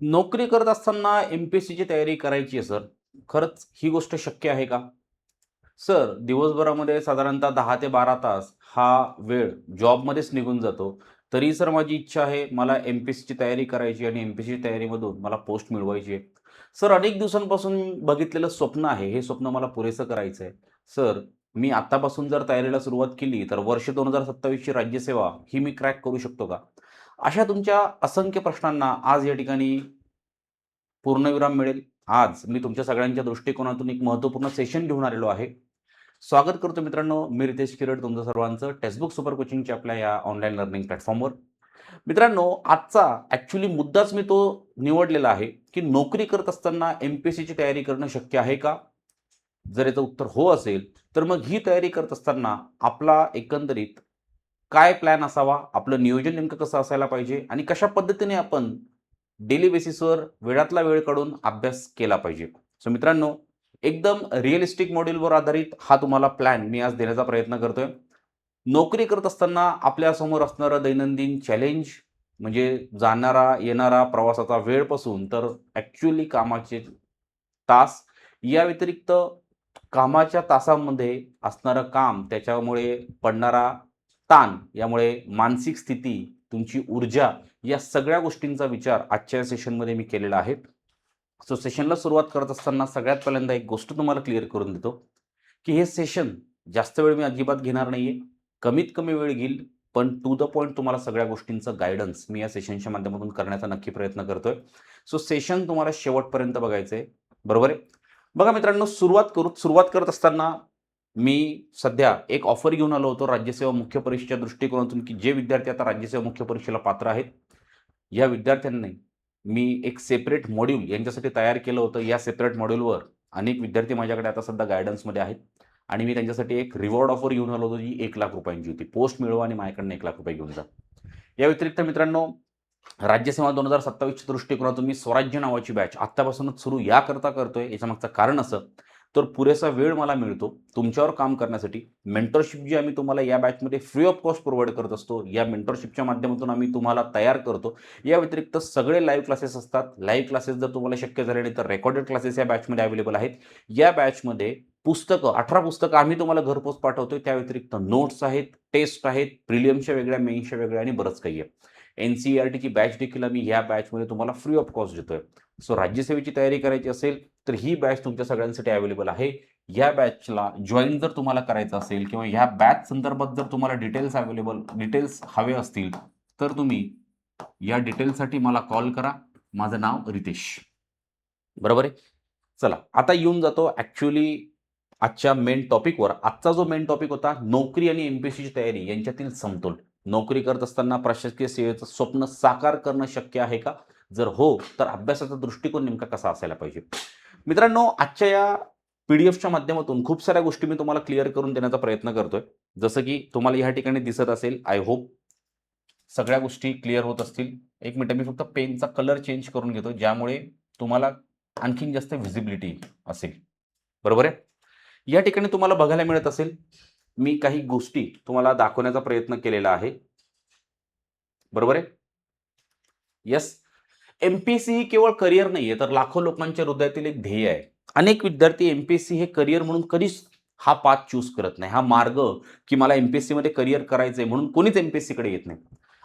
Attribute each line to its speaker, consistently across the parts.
Speaker 1: नोकरी करत असताना एम-पी-एस-सीची तयारी करायची आहे सर. खरंच ही गोष्ट शक्य आहे का? सर, दिवसभरामध्ये साधारणतः 10 ते 12 तास हा वेळ जॉबमध्येच निघून जातो. तरी सर माझी इच्छा आहे मला एम-पी-एस-सीची तयारी करायची आणि एम-पी-एस-सी तयारीमधून मला पोस्ट मिळवायची आहे. सर, अनेक दिवसांपासून बघितलेलं स्वप्न आहे. हे स्वप्न मला पुरेसं करायचं आहे. सर, मी आत्तापासून जर तयारीला सुरुवात केली तर वर्ष 2027 ची राज्यसेवा ही मी क्रॅक करू शकतो का? अशा तुमच्या असंख्य प्रश्नांना आज या ठिकाणी पूर्णविराम मिळेल. आज मी तुमच्या सगळ्यांच्या दृष्टिकोनातून एक महत्त्वपूर्ण सेशन घेऊन आलेलो आहे. स्वागत करतो मित्रांनो, मी रितेश किरड तुमचं सर्वांचं टेक्स्टबुक सुपर कोचिंगच्या आपल्या या ऑनलाईन लर्निंग प्लॅटफॉर्मवर. मित्रांनो, आजचा ॲक्चुअली मुद्दाच मी तो निवडलेला आहे, की नोकरी करत असताना एम-पी-एस-सीची तयारी करणं शक्य आहे का? जर याचं उत्तर हो असेल, तर मग ही तयारी करत असताना आपला एकंदरीत काय प्लॅन असावा? आपलं नियोजन नेमकं कसं असायला पाहिजे? आणि कशा पद्धतीने आपण डेली बेसिसवर वेळातला वेळ काढून अभ्यास केला पाहिजे. सो मित्रांनो, एकदम रिअलिस्टिक मॉड्यूलवर आधारित हा तुम्हाला प्लॅन मी आज देण्याचा प्रयत्न करतोय. नोकरी करत असताना आपल्यासमोर असणारं दैनंदिन चॅलेंज म्हणजे जाणारा, येणारा प्रवासाचा वेळपासून तर ॲक्चुअली कामाचे तास, या व्यतिरिक्त कामाच्या तासामध्ये असणारं काम, त्याच्यामुळे पडणारा ताण, यामुळे मानसिक स्थिती, तुमची ऊर्जा, या सगळ्या गोष्टींचा विचार आजच्या सेशनमध्ये मी केलेला आहे. सो सेशनला सुरुवात करत असताना सगळ्यात पहिल्यांदा एक गोष्ट तुम्हाला क्लिअर करून देतो, की हे सेशन जास्त वेळ मी अजिबात घेणार नाहीये. कमीत कमी वेळ घेईल, पण टू द पॉइंट तुम्हाला सगळ्या गोष्टींचं गाईडन्स मी या सेशनच्या माध्यमातून करण्याचा नक्की प्रयत्न करतोय. सो सेशन तुम्हाला शेवटपर्यंत बघायचं आहे. बरोबर आहे? बघा मित्रांनो, सुरुवात करत असताना मी सध्या एक ऑफर घेऊन आलो होतो राज्यसेवा मुख्य परीक्षेच्या दृष्टिकोनातून, की जे विद्यार्थी आता राज्यसेवा मुख्य परीक्षेला पात्र आहेत, या विद्यार्थ्यांनी मी एक सेपरेट मॉड्यूल यांच्यासाठी तयार केलं होतं. या सेपरेट मॉड्यूलवर अनेक विद्यार्थी माझ्याकडे आता सध्या गाईडन्समध्ये आहेत आणि मी त्यांच्यासाठी एक रिवॉर्ड ऑफर घेऊन आलो होतो, जी ₹1,00,000 होती. पोस्ट मिळवा आणि माझ्याकडनं ₹1,00,000 घेऊन जा. या व्यतिरिक्त मित्रांनो, राज्यसेवा 2027च्या दृष्टिकोनातून मी स्वराज्य नावाची बॅच आत्तापासूनच सुरू याकरता करतोय. याच्यामागचं कारण असं, तर पुरेसा वेळ मला मिळतो तुमच्यावर काम करण्यासाठी. मेंटरशिप जी आम्ही तुम्हाला या बॅचमध्ये फ्री ऑफ कॉस्ट प्रोव्हाईड करत असतो. या मेंटरशिपच्या माध्यमातून आम्ही तुम्हाला तयार करतो. या व्यतिरिक्त सगळे लाईव्ह क्लासेस असतात. लाईव्ह क्लासेस जर तुम्हाला शक्य झाले नाही, तर रेकॉर्डेड क्लासेस या बॅचमध्ये अवेलेबल आहेत. या बॅचमध्ये पुस्तकं, 18 पुस्तकं आम्ही तुम्हाला घरपोच पाठवतोय. त्या व्यतिरिक्त नोट्स आहेत, टेस्ट आहेत, प्रिलिम्सच्या वेगळ्या, मेन्सच्या वेगळ्या आणि बरंच काही आहे. एन-सी-ई-आर-टीची बॅच देखील आम्ही ह्या बॅचमध्ये तुम्हाला फ्री ऑफ कॉस्ट देतोय. सो राज्यसेवेची तयारी करायची असेल, तर ही बॅच तुमच्या सगळ्यांसाठी अवेलेबल आहे. या बॅचला जॉइन जर तुम्हाला करायचं असेल किंवा ह्या बॅच संदर्भात जर तुम्हाला डिटेल्स हवे असतील, तर तुम्ही या डिटेल्ससाठी मला कॉल करा. माझं नाव रितेश. बरोबर आहे? चला, आता येऊन जातो ॲक्चुअली आजच्या मेन टॉपिकवर. आजचा जो मेन टॉपिक होता, नोकरी आणि एम-पी-एस-सीची तयारी यांच्यातील समतोल. नोकरी करत असताना प्रशासकीय सेवेचं स्वप्न साकार करणं शक्य आहे का? जर हो, तर अभ्यासाचा दृष्टिकोन नेमका कसा असायला पाहिजे? मित्रांनो, आजच्या या पी-डी-एफच्या माध्यमातून खूप साऱ्या गोष्टी मी तुम्हाला क्लिअर करून देण्याचा प्रयत्न करतोय. जसं की तुम्हाला या ठिकाणी दिसत असेल, आय होप सगळ्या गोष्टी क्लिअर होत असतील. एक मिनिट, मी फक्त पेनचा कलर चेंज करून घेतो, ज्यामुळे तुम्हाला आणखीन जास्त व्हिजिबिलिटी असेल. बरोबर आहे? या ठिकाणी तुम्हाला बघायला मिळत असेल, मी काही गोष्टी तुम्हाला दाखवण्याचा प्रयत्न केलेला आहे. बरोबर आहे? येस. एम-पी-एस-सी ही केवळ करिअर नाहीये, तर लाखो लोकांच्या हृदयातील एक ध्येय आहे. अनेक विद्यार्थी एम-पी-एस-सी हे करिअर म्हणून कधीच हा पाथ चूज करत नाही. हा मार्ग, की मला एम-पी-एस-सीमध्ये करिअर करायचंय म्हणून कोणीच एम-पी-एस-सीकडे येत नाही.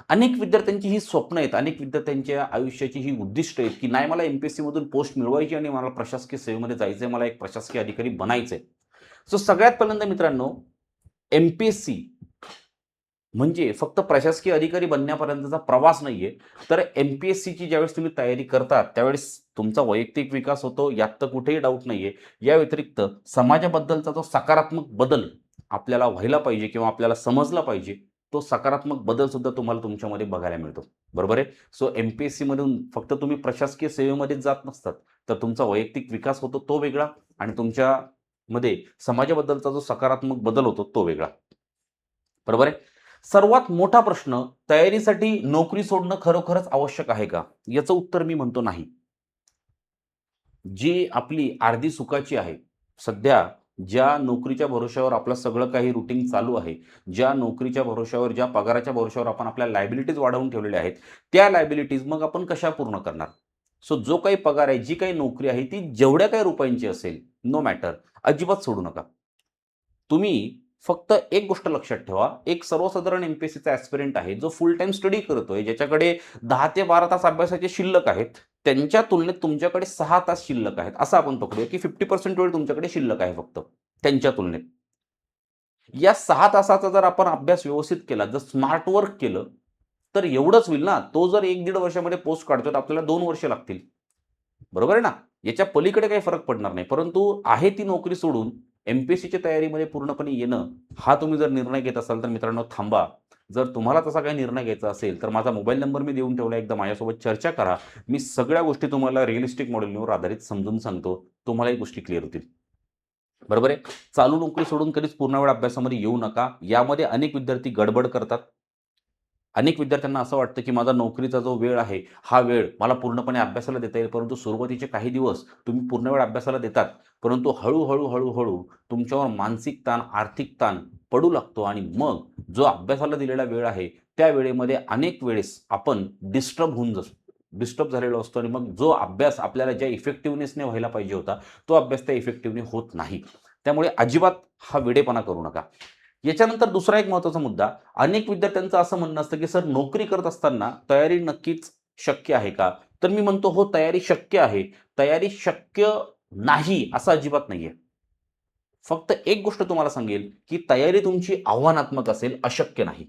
Speaker 1: अनेक विद्यार्थ्यांची ही स्वप्न आहेत. अनेक विद्यार्थ्यांच्या आयुष्याची ही उद्दिष्ट आहेत, की नाही मला एम-पी-एस-सीमधून पोस्ट मिळवायची आणि मला प्रशासकीय सेवेमध्ये जायचंय. मला एक प्रशासकीय अधिकारी बनायचंय. सो सगळ्यात पहिल्यांदा मित्रांनो, एम-पी-एस-सी म्हणजे फक्त प्रशासकीय अधिकारी बनण्यापर्यंतचा प्रवास नाहीये. तर एम-पी-एस-सीची ज्यावेळेस तुम्ही तयारी करता, त्यावेळेस तुमचा वैयक्तिक विकास होतो, यात तर कुठेही डाऊट नाहीये. या व्यतिरिक्त समाजाबद्दलचा जो सकारात्मक बदल आपल्याला व्हायला पाहिजे किंवा आपल्याला समजला पाहिजे, तो सकारात्मक बदल सुद्धा तुम्हाला तुमच्यामध्ये बघायला मिळतो. बरोबर आहे? सो एम-पी-एस-सीमधून फक्त तुम्ही प्रशासकीय सेवेमध्येच जात नसतात, तर तुमचा वैयक्तिक विकास होतो तो वेगळा आणि तुमच्यामध्ये समाजाबद्दलचा जो सकारात्मक बदल होतो तो वेगळा. बरोबर आहे? सर्वात मोठा प्रश्न, तयारीसाठी नोकरी सोडणं खरोखरच आवश्यक आहे का? याचं उत्तर मी म्हणतो नाही. जी आपली अर्धी सुखाची आहे. सध्या ज्या नोकरीच्या भरोश्यावर आपलं सगळं काही रूटीन चालू आहे, ज्या नोकरीच्या भरोश्यावर, ज्या पगाराच्या भरोश्यावर आपण आपल्या लायबिलिटीज वाढवून ठेवलेल्या आहेत, त्या लायबिलिटीज मग आपण कशा पूर्ण करणार? सो जो काही पगार आहे, जी काही नोकरी आहे, ती जेवढ्या काही रुपयांची असेल, नो मॅटर, अजिबात सोडू नका. तुम्ही फक्त एक गोष्ट लक्षात ठेवा, एक सर्वसाधारण एम-पी-एस-सीचा ॲस्पिरंट आहे, जो फुल टाईम स्टडी करतोय, ज्याच्याकडे 10 ते 12 तास अभ्यासाचे शिल्लक आहेत. त्यांच्या तुलनेत तुमच्याकडे 6 तास शिल्लक आहेत. असं आपण पकडूया, की 50% वेळ तुमच्याकडे शिल्लक आहे फक्त, त्यांच्या तुलनेत. या 6 तासाचा जर आपण अभ्यास व्यवस्थित केला, जर स्मार्ट वर्क केलं, तर एवढंच होईल ना. तो जर 1-1.5 वर्षामध्ये पोस्ट काढतोय, तर आपल्याला 2 वर्ष लागतील. बरोबर आहे ना? याच्या पलीकडे काही फरक पडणार नाही. परंतु आहे ती नोकरी सोडून एम-पी-एस-सीच्या तयारीमध्ये पूर्णपणे येणं, हा तुम्ही जर निर्णय घेत असाल, तर मित्रांनो थांबा. जर तुम्हाला तसा काही निर्णय घ्यायचा असेल, तर माझा मोबाईल नंबर मी देऊन ठेवला. एकदा माझ्यासोबत चर्चा करा. मी सगळ्या गोष्टी तुम्हाला रिअलिस्टिक मॉडेलवर आधारित समजून सांगतो. तुम्हालाही गोष्टी क्लिअर होतील. बरोबर आहे? चालू नोकरी सोडून कधीच पूर्ण वेळ अभ्यासामध्ये येऊ नका. यामध्ये अनेक विद्यार्थी गडबड करतात. अनेक विद्यार्थ्यांना असं वाटतं, की माझा नोकरीचा जो वेळ आहे, हा वेळ मला पूर्णपणे अभ्यासाला देता येईल. परंतु सुरुवातीचे काही दिवस तुम्ही पूर्ण वेळ अभ्यासाला देतात. परंतु हळू-हळू तुमच्यावर मानसिक ताण, आर्थिक ताण पडू लागतो आणि मग जो अभ्यासाला दिलेला वेळ आहे, त्या वेळेमध्ये अनेक वेळेस आपण डिस्टर्ब झालेलो असतो आणि मग जो अभ्यास आपल्याला ज्या इफेक्टिव्हनेसने व्हायला पाहिजे होता, तो अभ्यास त्या इफेक्टिव्हने होत नाही. त्यामुळे अजिबात हा वेडेपणा करू नका. याच्यानंतर दुसरा एक महत्त्वाचा मुद्दा, अनेक विद्यार्थ्यांचं असं म्हणणं असतं, की सर नोकरी करत असताना तयारी नक्कीच शक्य आहे का? तर मी म्हणतो हो, तयारी शक्य आहे. तयारी शक्य नाही असं अजिबात नाहीये. फक्त एक गोष्ट तुम्हाला सांगेल, की तयारी तुमची आव्हानात्मक असेल, अशक्य नाही.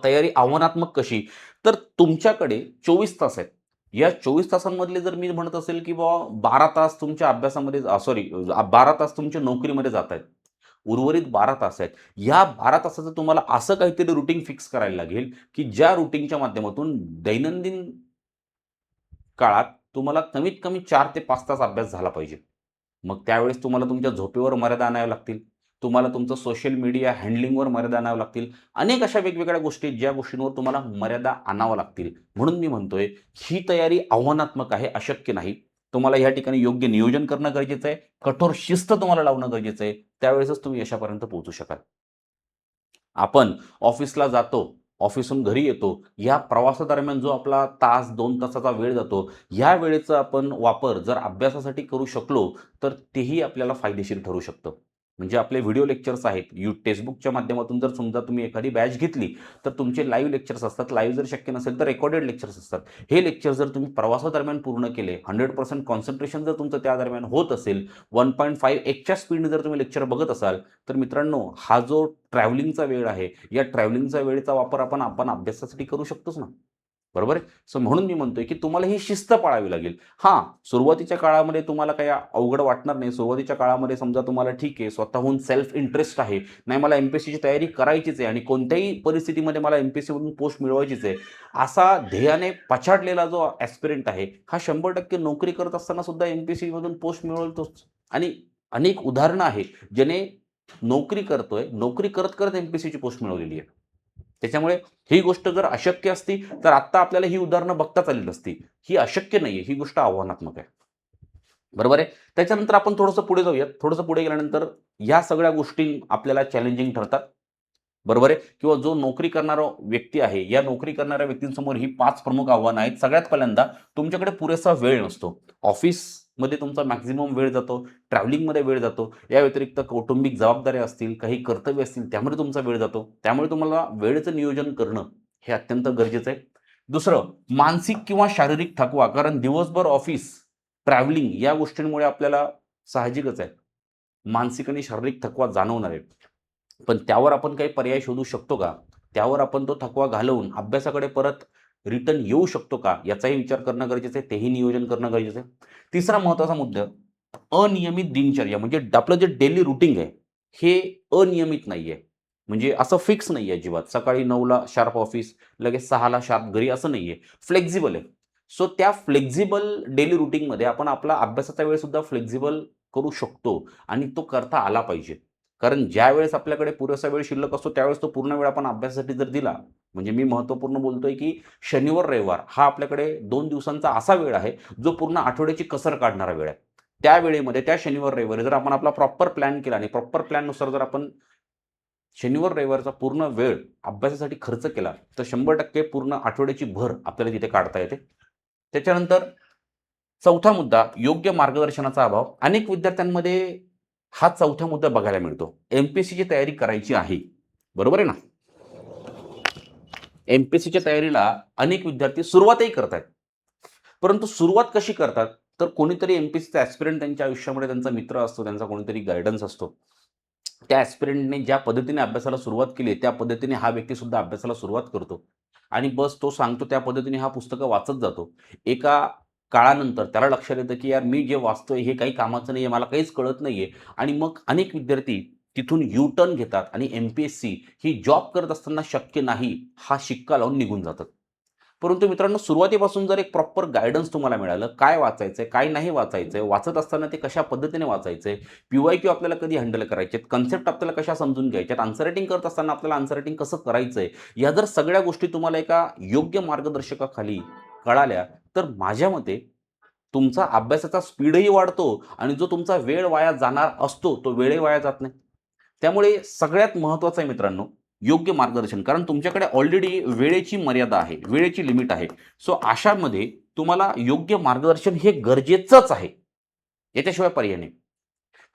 Speaker 1: तयारी आव्हानात्मक कशी? तर तुमच्याकडे 24 तास आहेत. या 24 तासांमधले जर मी म्हणत असेल, की बाबा 12 तास तुमच्या अभ्यासामध्ये 12 तास तुमच्या नोकरीमध्ये जात आहेत. उर्वरित 12 तास आहेत. या 12 तासाचं तुम्हाला असं काहीतरी रुटीन फिक्स करायला लागेल, की ज्या रुटीनच्या माध्यमातून दैनंदिन काळात तुम्हाला कमीत कमी 4 ते 5 तास अभ्यास झाला पाहिजे. मग त्यावेळेस तुम्हाला तुमच्या झोपेवर मर्यादा आणाव्या लागतील. तुम्हाला तुमचं सोशल मीडिया हँडलिंगवर मर्यादा आणाव्या लागतील. अनेक अशा वेगवेगळ्या गोष्टी आहेत, ज्या गोष्टींवर तुम्हाला मर्यादा आणाव्या लागतील. म्हणून मी म्हणतोय, ही तयारी आव्हानात्मक आहे, अशक्य नाही. तुम्हाला या ठिकाणी योग्य नियोजन करणं गरजेचं आहे. कठोर शिस्त तुम्हाला लावणं गरजेचं आहे. त्यावेळेसच तुम्ही यशापर्यंत पोहोचू शकाल. आपण ऑफिसला जातो, ऑफिसहून घरी येतो. या प्रवासादरम्यान जो आपला तास, 2 तासाचा वेळ जातो, या वेळेचा आपण वापर जर अभ्यासासाठी करू शकलो, तर तेही आपल्याला फायदेशीर ठरू शकतं. म्हणजे आपले व्हिडिओ लेक्चर्स आहेत. टेक्स्टबुकच्या माध्यमातून जर समजा तुम्ही एखादी बॅच घेतली, तर तुमचे लाईव्ह लेक्चर्स असतात. लाईव्ह जर शक्य नसेल, तर रेकॉर्डेड लेक्चर्स असतात. हे लेक्चर जर तुम्ही प्रवासादरम्यान पूर्ण केले, 100% कॉन्सन्ट्रेशन जर तुमचं त्या दरम्यान होत असेल, 1.5 च्या स्पीडने जर तुम्ही लेक्चर बघत असाल, तर मित्रांनो, हा जो ट्रॅव्हलिंगचा वेळ आहे, या ट्रॅव्हलिंगचा वेळेचा वापर आपण आपण अभ्यासासाठी करू शकतोच ना. बरोबर आहे? सो म्हणून मी म्हणतोय, की तुम्हाला ही शिस्त पाळावी लागेल. हां, सुरुवातीच्या काळामध्ये तुम्हाला काही अवघड वाटणार नाही. सुरुवातीच्या काळामध्ये समजा तुम्हाला ठीक आहे, स्वतःहून सेल्फ इंटरेस्ट आहे. नाही, मला एम-पी-एस-सीची तयारी करायचीच आहे आणि कोणत्याही परिस्थितीमध्ये मला एम-पी-एस-सीमधून पोस्ट मिळवायचीच आहे. असा ध्येयाने पछाडलेला जो ॲस्पिरंट आहे, हा 100% नोकरी करत असताना सुद्धा एम-पी-एस-सीमधून पोस्ट मिळवतोच. आणि अनेक उदाहरणं आहेत, ज्याने नोकरी करतोय, नोकरी करत-करत एम-पी-एस-सीची पोस्ट मिळवलेली आहे. त्याच्यामुळे ही गोष्ट जर अशक्य असती, तर आत्ता आपल्याला ही उदाहरणं बघताच आली नसती. ही अशक्य नाहीये, ही गोष्ट आव्हानात्मक आहे. बरोबर आहे? त्याच्यानंतर आपण थोडंसं पुढे जाऊयात. थोडंसं पुढे गेल्यानंतर या सगळ्या गोष्टी आपल्याला चॅलेंजिंग ठरतात. बरोबर आहे? किंवा जो नोकरी करणारा व्यक्ती आहे, या नोकरी करणाऱ्या व्यक्तींसमोर ही 5 प्रमुख आव्हानं आहेत. सगळ्यात पहिल्यांदा तुमच्याकडे पुरेसा वेळ नसतो. ऑफिसमध्ये तुमचा मॅक्सिमम वेळ जातो, ट्रॅव्हलिंगमध्ये वेळ जातो. या व्यतिरिक्त कौटुंबिक जबाबदाऱ्या असतील, काही कर्तव्य असतील, त्यामध्ये तुमचा वेळ जातो. त्यामुळे तुम्हाला वेळेचं नियोजन करणं हे अत्यंत गरजेचं आहे. दुसरं, मानसिक किंवा शारीरिक थकवा. कारण दिवसभर ऑफिस, ट्रॅव्हलिंग या गोष्टींमुळे आपल्याला साहजिकच आहे, मानसिक आणि शारीरिक थकवा जाणवणार आहे. पण त्यावर आपण काही पर्याय शोधू शकतो का? त्यावर आपण तो थकवा घालवून अभ्यासाकडे परत रिटर्न येऊ शकतो का? याचाही विचार करणं गरजेचं आहे. तेही नियोजन करणं गरजेचं आहे. तिसरा महत्त्वाचा मुद्दा, अनियमित दिनचर्या. म्हणजे आपलं जे डेली रूटीन आहे, हे अनियमित नाहीये. म्हणजे असं फिक्स नाहीये अजिबात. सकाळी 9:00ला शार्प ऑफिस, लगेच 6:00ला शार्प घरी असं नाहीये. फ्लेक्सिबल आहे. सो त्या फ्लेक्सिबल डेली रूटीनमध्ये आपण आपला अभ्यासाचा वेळ सुद्धा फ्लेक्सिबल करू शकतो आणि तो करता आला पाहिजे. कारण ज्यावेळेस आपल्याकडे पुरेसा वेळ शिल्लक असतो, त्यावेळेस तो पूर्ण वेळ आपण अभ्यासासाठी जर दिला, म्हणजे मी महत्त्वपूर्ण बोलतोय, की शनिवार, रविवार हा आपल्याकडे 2 दिवसांचा असा वेळ आहे, जो पूर्ण आठवड्याची कसर काढणारा वेळ आहे. त्या वेळेमध्ये, त्या शनिवार, रविवारी जर आपण आपला प्रॉपर प्लॅन केला आणि प्रॉपर प्लॅननुसार जर आपण शनिवार, रविवारचा पूर्ण वेळ अभ्यासासाठी खर्च केला, तर 100% पूर्ण आठवड्याची भर आपल्याला तिथे काढता येते. त्याच्यानंतर चौथा मुद्दा, योग्य मार्गदर्शनाचा अभाव. अनेक विद्यार्थ्यांमध्ये हा चौथा मुद्दा बघायला मिळतो. एमपीएससीची तयारी करायची आहे, बरोबर आहे ना? एमपीएससीच्या तयारीला अनेक विद्यार्थी सुरुवातही करतात, परंतु सुरुवात कशी करतात, तर कोणीतरी एमपीएससीचा ॲस्पिरंट त्यांच्या आयुष्यामध्ये त्यांचा मित्र असतो, त्यांचा कोणीतरी गायडन्स असतो. त्या ॲस्पिरंटने ज्या पद्धतीने अभ्यासाला सुरुवात केली त्या पद्धतीने हा व्यक्ती सुद्धा अभ्यासाला सुरुवात करतो आणि बस तो सांगतो त्या पद्धतीने हा पुस्तकं वाचत जातो. एका काळानंतर त्याला लक्षात येतं की यार मी जे वाचतोय हे काही कामाचं नाहीये, मला काहीच कळत नाहीये आणि मग अनेक विद्यार्थी तिथून यू टर्न घेतात आणि एमपीएससी ही जॉब करत असताना शक्य नाही हा शिक्का लावून निघून जातात. परंतु मित्रांनो, सुरुवातीपासून जर एक प्रॉपर गाईडन्स तुम्हाला मिळालं, काय वाचायचंय, काय नाही वाचायचंय, वाचत असताना ते कशा पद्धतीने वाचायचंय, पीवायक्यू आपल्याला कधी हँडल करायचे, कन्सेप्ट आपल्याला कशा समजून घ्यायच्यात, आन्सर रायटिंग करत असताना आपल्याला आन्सर रायटिंग कसं करायचंय, या जर सगळ्या गोष्टी तुम्हाला एका योग्य मार्गदर्शकाखाली कळाल्या, तर माझ्या मते तुमचा अभ्यासाचा स्पीडही वाढतो आणि जो तुमचा वेळ वाया जाणार असतो, तो वेळही वाया जात नाही. त्यामुळे सगळ्यात महत्त्वाचं आहे मित्रांनो, योग्य मार्गदर्शन. कारण तुमच्याकडे ऑलरेडी वेळेची मर्यादा आहे, वेळेची लिमिट आहे. सो अशामध्ये तुम्हाला योग्य मार्गदर्शन हे गरजेचंच आहे. याच्याशिवाय पर्याय नाही.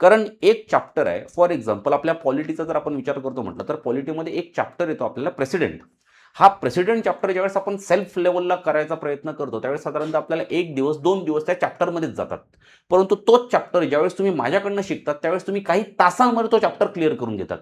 Speaker 1: कारण एक चॅप्टर आहे, फॉर एक्झाम्पल आपल्या पॉलिटीचा जर आपण विचार करतो म्हटलं, तर पॉलिटीमध्ये एक चॅप्टर येतो आपल्याला प्रेसिडेंट. हा प्रेसिडेंट चॅप्टर ज्यावेळेस आपण सेल्फ लेव्हलला करायचा प्रयत्न करतो, त्यावेळेस साधारणतः आपल्याला 1 दिवस, 2 दिवस त्या चॅप्टरमध्येच जातात. परंतु तोच चॅप्टर ज्यावेळेस तुम्ही माझ्याकडनं शिकतात, त्यावेळेस तुम्ही काही तासांमध्ये तो चॅप्टर क्लिअर करून घेतात.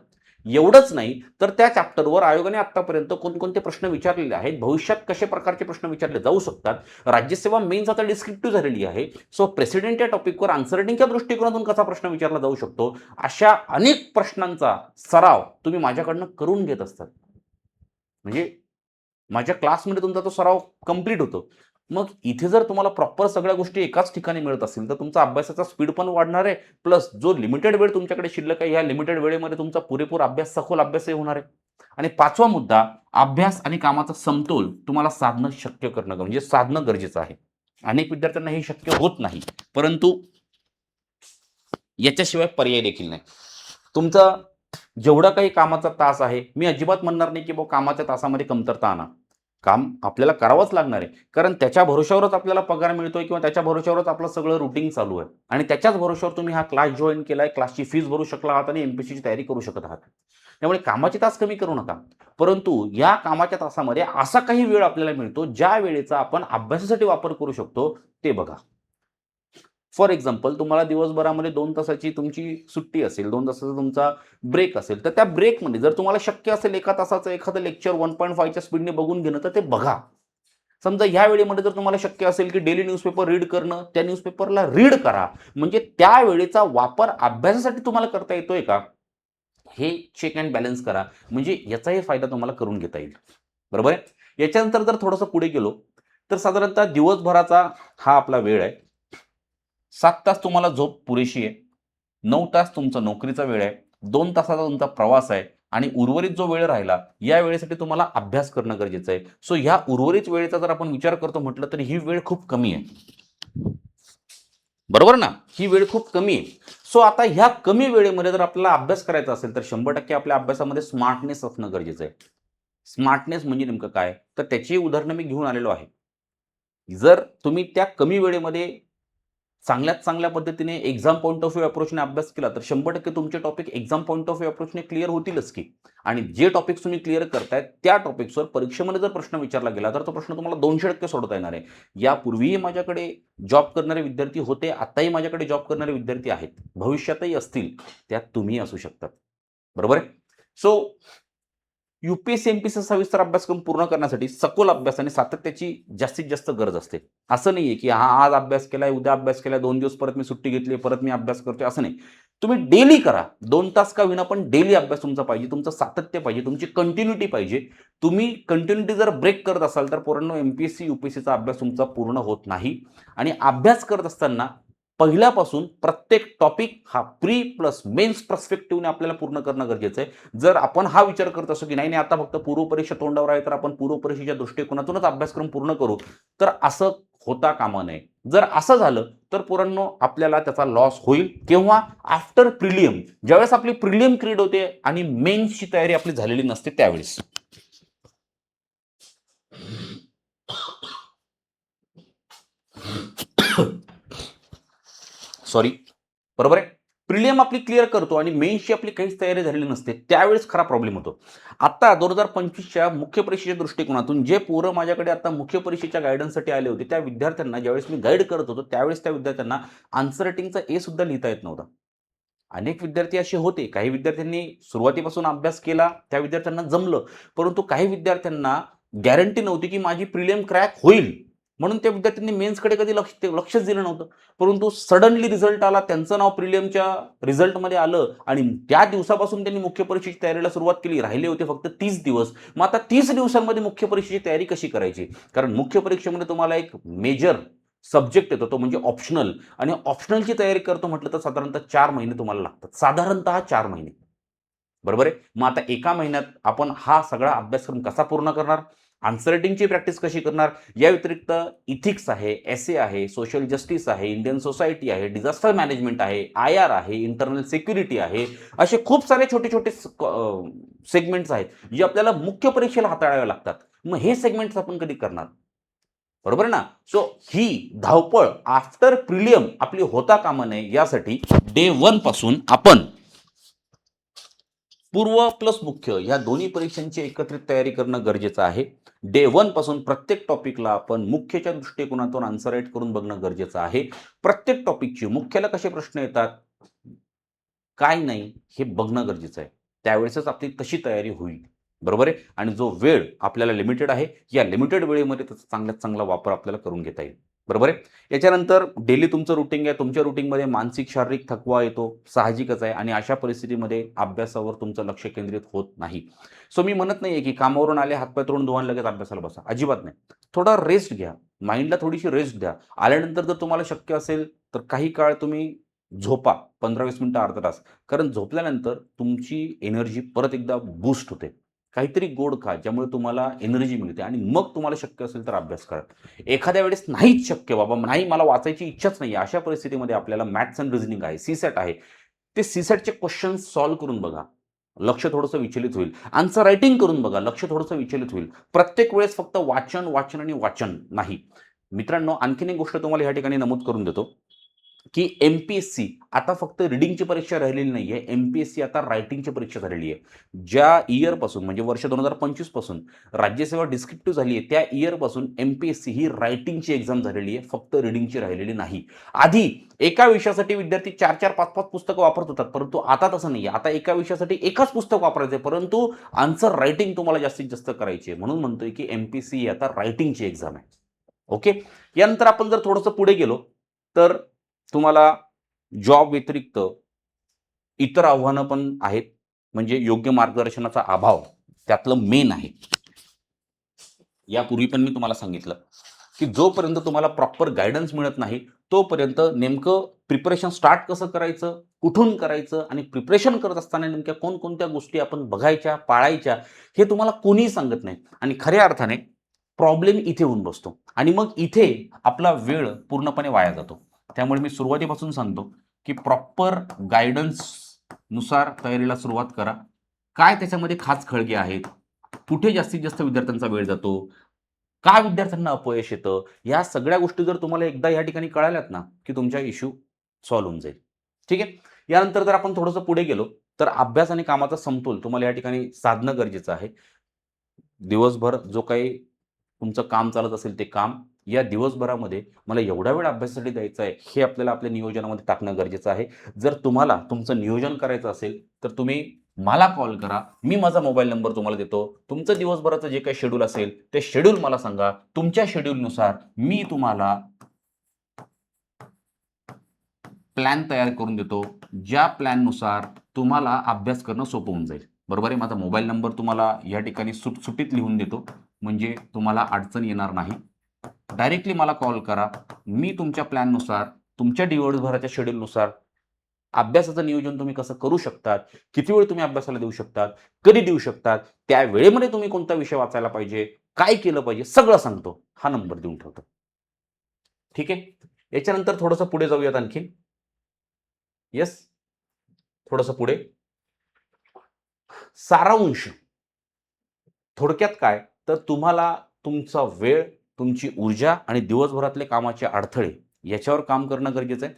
Speaker 1: एवढंच नाही, तर त्या चॅप्टरवर आयोगाने आत्तापर्यंत कोणकोणते प्रश्न विचारलेले आहेत, भविष्यात कशा प्रकारचे प्रश्न विचारले जाऊ शकतात. राज्यसेवा मेन्स आता डिस्क्रिप्टिव्ह झालेली आहे. सो प्रेसिडेंट या टॉपिकवर आन्सर रायटिंगच्या दृष्टिकोनातून कसा प्रश्न विचारला जाऊ शकतो, अशा अनेक प्रश्नांचा सराव तुम्ही माझ्याकडनं करून घेत असतात. म्हणजे माझ्या क्लासमध्ये तुमचा तो सराव कंप्लीट होतो. मग इथे जर तुम्हाला प्रॉपर सगळ्या गोष्टी एकाच ठिकाणी मिळत असतील, तर तुमचा अभ्यासाचा स्पीड पण वाढणार आहे. प्लस जो लिमिटेड वेळ तुमच्याकडे शिल्लक आहे, या लिमिटेड वेळेमध्ये तुमचा पुरेपूर अभ्यास, सखोल अभ्यासही होणार आहे. आणि 5वा मुद्दा, अभ्यास आणि कामाचा समतोल तुम्हाला साधणं शक्य करणं म्हणजे साधणं गरजेचं आहे. अनेक विद्यार्थ्यांना हे शक्य होत नाही, परंतु याच्याशिवाय पर्याय देखील नाही. तुमचा जेवढा काही कामाचा तास आहे, मी अजिबात म्हणणार नाही की बुवा कामाच्या तासामध्ये कमतरता आणा. काम आपल्याला करावंच लागणार आहे. कारण त्याच्या भरोश्यावरच आपल्याला पगार मिळतोय किंवा त्याच्या भरोश्यावरच आपलं सगळं रुटीन चालू आहे. आणि त्याच्याच भरोश्यावर तुम्ही हा क्लास जॉइन केलाय, क्लासची फीस भरू शकला आहात आणि एमपीएससीची तयारी करू शकत आहात. त्यामुळे कामाचे तास कमी करू नका. परंतु या कामाच्या तासामध्ये असा काही वेळ आपल्याला मिळतो, ज्या वेळेचा आपण अभ्यासासाठी वापर करू शकतो, ते बघा. फॉर एक्झाम्पल तुम्हाला दिवसभरामध्ये 2 तासाची तुमची सुट्टी असेल, 2 तासाचा तुमचा ब्रेक असेल, तर त्या ब्रेकमध्ये जर तुम्हाला शक्य असेल 1 तासाचं एखादं लेक्चर 1.5च्या स्पीडने बघून घेणं, तर ते बघा. समजा ह्या वेळेमध्ये जर तुम्हाला शक्य असेल की डेली न्यूजपेपर रीड करणं, त्या न्यूजपेपरला रीड करा. म्हणजे त्या वेळेचा वापर अभ्यासासाठी तुम्हाला करता येतोय का? हे चेक अँड बॅलन्स करा. म्हणजे याचाही फायदा तुम्हाला करून घेता येईल. बरोबर आहे? याच्यानंतर जर थोडंसं पुढे गेलो, तर साधारणतः दिवसभराचा हा आपला वेळ आहे. 7 तास तुम्हाला झोप पुरेशी आहे. 9 तास तुमचा नोकरीचा वेळ आहे. 2 तासाचा तुमचा प्रवास आहे आणि उर्वरित जो वेळ राहिला, या वेळेसाठी तुम्हाला अभ्यास करणं गरजेचं आहे. सो ह्या उर्वरित वेळेचा जर आपण विचार करतो म्हटलं, तर ही वेळ खूप कमी आहे. बरोबर ना? ही वेळ खूप कमी आहे. सो आता ह्या कमी वेळेमध्ये जर आपल्याला अभ्यास करायचा असेल, तर 100% आपल्या अभ्यासामध्ये स्मार्टनेस असणं गरजेचं आहे. स्मार्टनेस म्हणजे नेमकं काय? तर त्याची उदाहरणं मी घेऊन आलेलो आहे. जर तुम्ही त्या कमी वेळेमध्ये चांगल्यात चांगल्या पद्धतीने एक्झाम पॉइंट ऑफ व्ह्यू अप्रोचने अभ्यास केला, तर 100% तुमचे topic exam point of view अप्रोचने क्लिअर होतीलच की. आणि जे टॉपिक्स तुम्ही क्लिअर करताय, त्या टॉपिक्सवर परीक्षेमध्ये जर प्रश्न विचारला गेला, तर तो प्रश्न तुम्हाला 200% सोडवता येणार आहे. यापूर्वीही माझ्याकडे जॉब करणारे विद्यार्थी होते, आत्ताही माझ्याकडे जॉब करणारे विद्यार्थी आहेत. भविष्यातही असतील, त्यात तुम्ही असू शकतात. बरोबर आहे? सो यूपीएससी, एमपीएससी सविस्तर अभ्यासक्रम पूर्ण करण्यासाठी सखोल अभ्यास आणि सातत्याची जास्तीत जास्त गरज असते. असं नाहीये, की हां, आज अभ्यास केलाय, उद्या अभ्यास केलाय, 2 दिवस परत मी सुट्टी घेतली, परत मी अभ्यास करतोय, असं नाही. तुम्ही डेली करा. 2 तास का होईना, पण डेली अभ्यास तुमचा पाहिजे. तुमचं सातत्य पाहिजे, तुमची कंटिन्यूटी पाहिजे. तुम्ही कंटिन्यूटी जर ब्रेक करत असाल, तर पोरांनो एमपीएससी, यूपीएससीचा अभ्यास तुमचा पूर्ण होत नाही. आणि अभ्यास करत असताना पहिल्यापासून प्रत्येक टॉपिक हा प्री प्लस मेन्स पर्स्पेक्टिव्हने आपल्याला पूर्ण करणं गरजेचं आहे. जर आपण हा विचार करत असू की नाही नाही आता फक्त पूर्वपरीक्षा तोंडावर आहे, तर आपण पूर्वपरीक्षेच्या दृष्टिकोनातूनच अभ्यासक्रम पूर्ण करू, तर असं होता कामा नये. जर असं झालं, तर पोरांनो आपल्याला त्याचा लॉस होईल. केव्हा? आफ्टर प्रिलियम, ज्यावेळेस आपली प्रिलियम क्रिएट होते आणि मेन्सची तयारी आपली झालेली नसते त्यावेळेस. सॉरी, बरोबर आहे. प्रिलियम आपली क्लिअर करतो आणि मेन्सची आपली काहीच तयारी झालेली नसते, त्यावेळेस खरा प्रॉब्लेम होतो. आता 2025च्या मुख्य परीक्षेच्या दृष्टिकोनातून जे पोरं माझ्याकडे आता मुख्य परीक्षेच्या गाईडन्ससाठी आले होते, त्या विद्यार्थ्यांना ज्यावेळेस मी गाईड करत होतो, त्यावेळेस त्या विद्यार्थ्यांना आन्सर रायटिंगचा ए सुद्धा लिहिता येत नव्हता. अनेक विद्यार्थी असे होते, काही विद्यार्थ्यांनी सुरुवातीपासून अभ्यास केला, त्या विद्यार्थ्यांना जमलं. परंतु काही विद्यार्थ्यांना गॅरंटी नव्हती, की माझी प्रिलियम क्रॅक होईल. म्हणून त्या विद्यार्थ्यांनी मेन्सकडे कधी लक्षच दिलं नव्हतं. परंतु सडनली रिझल्ट आला, त्यांचं नाव प्रिलियमच्या रिझल्टमध्ये आलं आणि त्या दिवसापासून त्यांनी मुख्य परीक्षेची तयारीला सुरुवात केली. राहिले होते फक्त 30 दिवस. मग आता 30 दिवसांमध्ये मुख्य परीक्षेची तयारी कशी करायची? कारण मुख्य परीक्षेमध्ये तुम्हाला एक मेजर सब्जेक्ट येतो, तो म्हणजे ऑप्शनल. आणि ऑप्शनलची तयारी करतो म्हटलं तर साधारणतः 4 महिने तुम्हाला लागतात. साधारणतः 4 महिने. बरोबर आहे? मग आता एका महिन्यात आपण हा सगळा अभ्यासक्रम कसा पूर्ण करणार? आन्सर रायटिंगची प्रॅक्टिस कशी करणार? या व्यतिरिक्त इथिक्स आहे, एसे आहे, सोशल जस्टिस आहे, इंडियन सोसायटी आहे, डिझास्टर मॅनेजमेंट आहे, आय-आर आहे, इंटरनल सिक्युरिटी आहे. असे खूप सारे छोटे-छोटे सेगमेंट्स आहेत, जे आपल्याला मुख्य परीक्षेला हाताळावे लागतात. मग हे सेगमेंट्स आपण कधी करणार? बरोबर आहे ना? सो ही धावपळ आफ्टर प्रिलियम आपली होता कामा नये, यासाठी डे 1 पासून आपण पूर्व प्लस मुख्य ह्या दोन्ही परीक्षांची एकत्रित तयारी करणं गरजेचं आहे. डे 1 पासून प्रत्येक टॉपिकला आपण मुख्यच्या दृष्टिकोनातून आन्सर राईट करून बघणं गरजेचं आहे. प्रत्येक टॉपिकची मुख्याला कसे प्रश्न येतात, काय नाही, हे बघणं गरजेचं आहे. त्यावेळेसच आपली तशी तयारी होईल. बरोबर आहे? आणि जो वेळ आपल्याला लिमिटेड आहे, या लिमिटेड वेळेमध्ये त्याचा चांगल्यात चांगला वापर आपल्याला करून घेता येईल. बरोबर आहे? याच्यानंतर डेली तुमचं रुटीन आहे. तुमच्या रुटीनमध्ये मानसिक, शारीरिक थकवा येतो, साहजिकच आहे आणि अशा परिस्थितीमध्ये अभ्यासावर तुमचं लक्ष केंद्रित होत नाही. सो मी म्हणत नाहीये, की कामावरून आले, हातपाय तोंड धुवा लगेच अभ्यासाला बसा. अजिबात नाही. थोडा रेस्ट घ्या. माइंडला थोडीशी रेस्ट द्या. आल्यानंतर जर तुम्हाला शक्य असेल, तर काही काळ तुम्ही झोपा. 15-20 मिनिटं, अर्धा तास. कारण झोपल्यानंतर तुमची एनर्जी परत एकदा बूस्ट होते. काहीतरी गोड खा, ज्यामुळे तुम्हाला एनर्जी मिळते आणि मग तुम्हाला शक्य असेल तर अभ्यास करा. एखाद्या वेळेस नाहीच शक्य, बाबा नाही, मला वाचायची इच्छाच नाही आहे, अशा परिस्थितीमध्ये आपल्याला मॅथ्स अँड रिझनिंग आहे, सी-सॅट आहे. ते सी-सॅटचे क्वेश्चन्स सॉल्व्ह करून बघा. लक्ष थोडंसं विचलित होईल. आन्सर रायटिंग करून बघा. लक्ष थोडंसं विचलित होईल. प्रत्येक वेळेस फक्त वाचन, वाचन आणि वाचन नाही. मित्रांनो, आणखीन एक गोष्ट तुम्हाला या ठिकाणी नमूद करून देतो, की एम-पी-एस-सी आता फक्त रीडिंगची परीक्षा राहिलेली नाहीये. एम-पी-एस-सी आता रायटिंगची परीक्षा झालेली आहे. ज्या इयरपासून म्हणजे वर्ष 2025 पासून राज्यसेवा डिस्क्रिप्टिव्ह झाली आहे, त्या इयरपासून एम-पी-एस-सी ही रायटिंगची एक्झाम झालेली आहे, फक्त रीडिंगची राहिलेली नाही. आधी एका विषयासाठी विद्यार्थी 4-4, 5-5 पुस्तकं वापरत होतात, परंतु आता तसं नाहीये. आता एका विषयासाठी एकच पुस्तक वापरायचं आहे, परंतु आन्सर रायटिंग तुम्हाला जास्तीत जास्त करायची आहे. म्हणून म्हणतोय, की एम-पी-एस-सी ही आता रायटिंगची एक्झाम आहे. ओके. यानंतर आपण जर थोडंसं पुढे गेलो, तर तुम्हाला जॉब व्यतिरिक्त इतर आव्हानं पण आहेत. म्हणजे योग्य मार्गदर्शनाचा अभाव त्यातलं मेन आहे. यापूर्वी पण मी तुम्हाला सांगितलं, की जोपर्यंत तुम्हाला प्रॉपर गाईडन्स मिळत नाही, तोपर्यंत नेमकं प्रिपरेशन स्टार्ट कसं करायचं, कुठून करायचं आणि प्रिपरेशन करत असताना नेमक्या कोणकोणत्या गोष्टी आपण बघायच्या, पाळायच्या, हे तुम्हाला कोणीही सांगत नाही. आणि खऱ्या अर्थाने प्रॉब्लेम इथे येऊन बसतो आणि मग इथे आपला वेळ पूर्णपणे वाया जातो. त्यामुळे मी सुरुवातीपासून सांगतो, की प्रॉपर गाईडन्सनुसार तयारीला सुरुवात करा. काय त्याच्यामध्ये खाचखळगे आहेत? कुठे जास्तीत जास्त विद्यार्थ्यांचा वेळ जातो? का विद्यार्थ्यांना अपयश येतं? या सगळ्या गोष्टी जर तुम्हाला एकदा या ठिकाणी कळाल्यात ना, की तुमचा इश्यू सॉल्व्ह होऊन जाईल. ठीक आहे. यानंतर जर आपण थोडंसं पुढे गेलो, तर अभ्यास आणि कामाचा समतोल तुम्हाला या ठिकाणी साधणं गरजेचं आहे. दिवसभर जो काही तुमचं काम चालत असेल ते काम, या दिवसभरामध्ये मला एवढा वेळ अभ्यासासाठी द्यायचा आहे, हे आपल्याला आपल्या नियोजनामध्ये टाकणं गरजेचं आहे. जर तुम्हाला तुमचं नियोजन करायचं असेल, तर तुम्ही मला कॉल करा. मी माझा मोबाईल नंबर तुम्हाला देतो. तुमचं दिवसभराचं जे काही शेड्यूल असेल, ते शेड्यूल मला सांगा. तुमच्या शेड्यूलनुसार मी तुम्हाला प्लॅन तयार करून देतो. ज्या प्लॅननुसार तुम्हाला अभ्यास करणं सोपं होऊन जाईल. बरोबर आहे? माझा मोबाईल नंबर तुम्हाला या ठिकाणी सुटसुटीत लिहून देतो, म्हणजे तुम्हाला अडचण येणार नाही. डायरेक्टली मला कॉल करा. मी तुमच्या प्लॅननुसार, तुमच्या दिवसभराच्या शेड्यूलनुसार अभ्यासाचं नियोजन तुम्ही कसं करू शकतात, किती वेळ तुम्ही अभ्यासाला देऊ शकतात, कधी देऊ शकतात, त्या वेळेमध्ये तुम्ही कोणता विषय वाचायला पाहिजे, काय केलं पाहिजे, सगळं सांगतो. हा नंबर देऊन ठेवतो. ठीक आहे. याच्यानंतर थोडंसं पुढे जाऊयात आणखीन. येस, थोडंसं पुढे. सारांश. थोडक्यात काय, तर तुम्हाला तुमचा वेळ, तुमची ऊर्जा आणि दिवसभरातले कामाचे अडथळे याच्यावर काम करणं गरजेचं आहे.